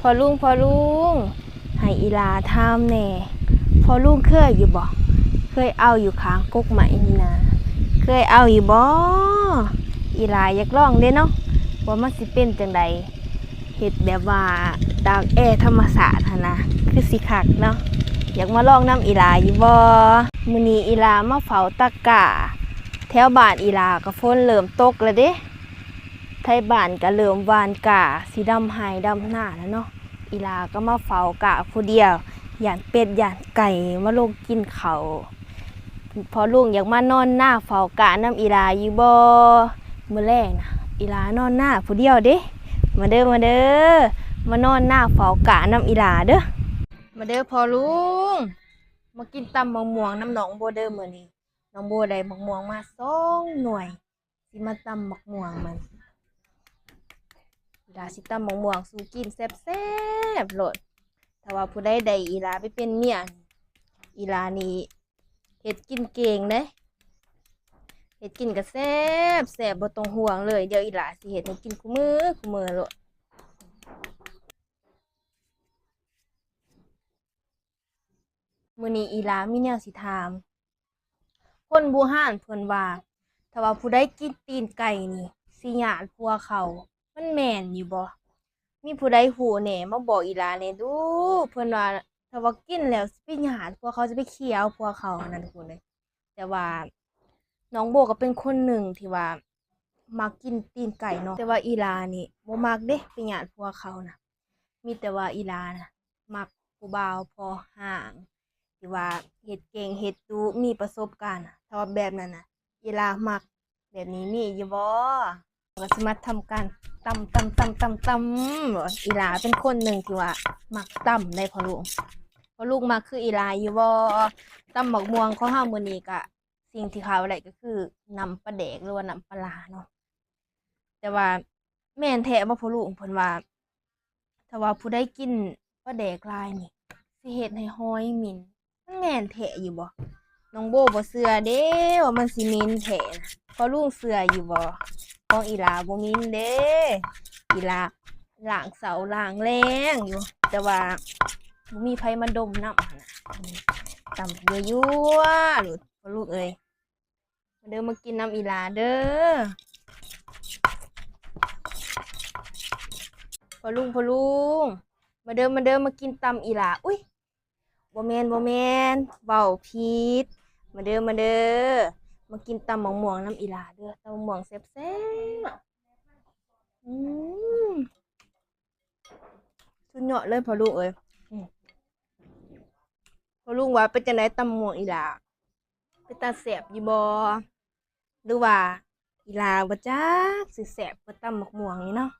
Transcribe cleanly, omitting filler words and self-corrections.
พอลุงให้อีลาทำแน่พอลุงเคยอยู่บ่เคยเอาอยู่ข้างกกไม้นี่นะเคยเอาอยู่บ่อีลาอยากลองเด้เนาะว่ามันสิเป็นจังใดเฮ็ดแบบว่าตากแอร์ธรรมศาสตร์หั่นนะคือสิคักเนาะอยากมาลองน้ำอีลาอยู่บ่มื้อนี้อีลามาเฝ้าตะกร้าแถวบ้านอีลาก็ฝนเริ่มตกแล้วเด้ไทบ้านก็เริ่มหว่านกะสิดำไห้ดำหน้าแล้วเนาะอีลาก็มาเฝ้ากะผู้เดียวย่านเป็ดย่านไก่มาลงกินเขาวพอลุงอยากมานอนหน้าเฝ้ากะน้ำอีลาอยู่บ่มื้อแรกนะอีลานอนหน้าผู้เดียวเด้มาเด้อมานอนหน้าเฝ้ากะน้ำอีลาเด้อมาเด้อพอลุงมากินตำมะม่วงน้ำหนองโบเด้อมื้อนี้น้องโบได้มะม่วงมา2 หน่วยสิมาตำมะม่วงมันอีลาสิตำมะม่วงสู่กินแซ่บๆโลดถ้าว่าผู้ใดได้อีลาไปเป็นเมียอีลานี่เฮ็ดกินเก่งเด้เฮ็ดกินก็แซ่บบ่ต้องห่วงเลยเดี๋ยวอีหลาสิเฮ็ดให้กินคุมื้อโลดมื้อนี้อีหลามีแนวสิถามคนโบราณเพิ่นว่าถ้าว่าผู้ใดกินตีนไก่นี่สิญาติผัวเขามันแม่นอยู่บ่มีผู้ใดฮู้แหน่มาบอกอีหลาแหน่ดูเพิ่นว่าถ้าว่ากินแล้วสิไปญาติผัวเขาจะไปเคี่ยวผัวเขานั่นทุกคนเลยแต่ว่าน้องโบก็เป็นคนหนึ่งที่ว่ามักกินตีนไก่เนาะแต่ว่าอีลานี่บ่มักเด้ไปญาติผัวเขานะมีแต่ว่าอีลานะมักผู้บ่าวพอห่างที่ว่าเฮ็ดเก่งเฮ็ดดูมีประสบการณ์ถ้าว่าแบบนั้นน่ะอีลามักแบบนี้มีอยู่บ่ก็สิมาทำการตำอีลาเป็นคนหนึ่งที่ว่ามักตำได้พอลูกมักคืออีลาอยู่บ่ตำบักม่วงของเฮามื้อนี้ก็สิ่งที่ขาดบ่ได้ก็คือน้ำปลาแดกหรือว่าน้ำปลาร้าเนาะแต่ว่าแม่นแท้บ่พอลูกเพิ่นว่าถ้าว่าผู้ใดกินปลาแดกหลายนี่สิเฮ็ดให้หอยเหม็นมันแม่นแท้อยู่บ่น้องโบบ่เชื่อเด้ว่ามันสิเหม็นแท้นะพอลุงเชื่ออยู่บ่ของอีหลาบ่เหม็นเด้อีหลาล้างเสาล้างแรงอยู่แต่ว่าบ่มีไผมาดมน้ำหั่นน่ะตำยั่วๆหลุดพอลูกเอ้ยมาเด้อมากินน้ำอีหลาเด้อพอลุงมาเด้อมากินตำอีหลาอุ้ยบ่แม่นเว้าผิดมาเด้อมากินตำมะม่วงน้ำอีหลาเด้อตำมะม่วงแซ่บๆสุดยอดเลยพอลุงเอ้ยพอลุงว่าเป็นจังได๋ตำมะม่วงอีหลาเป็นตาแซ่บอยู่บ่หรือว่าอีลาบ่จักสิแซ่บกว่าตำบักม่วงนี่เนาะ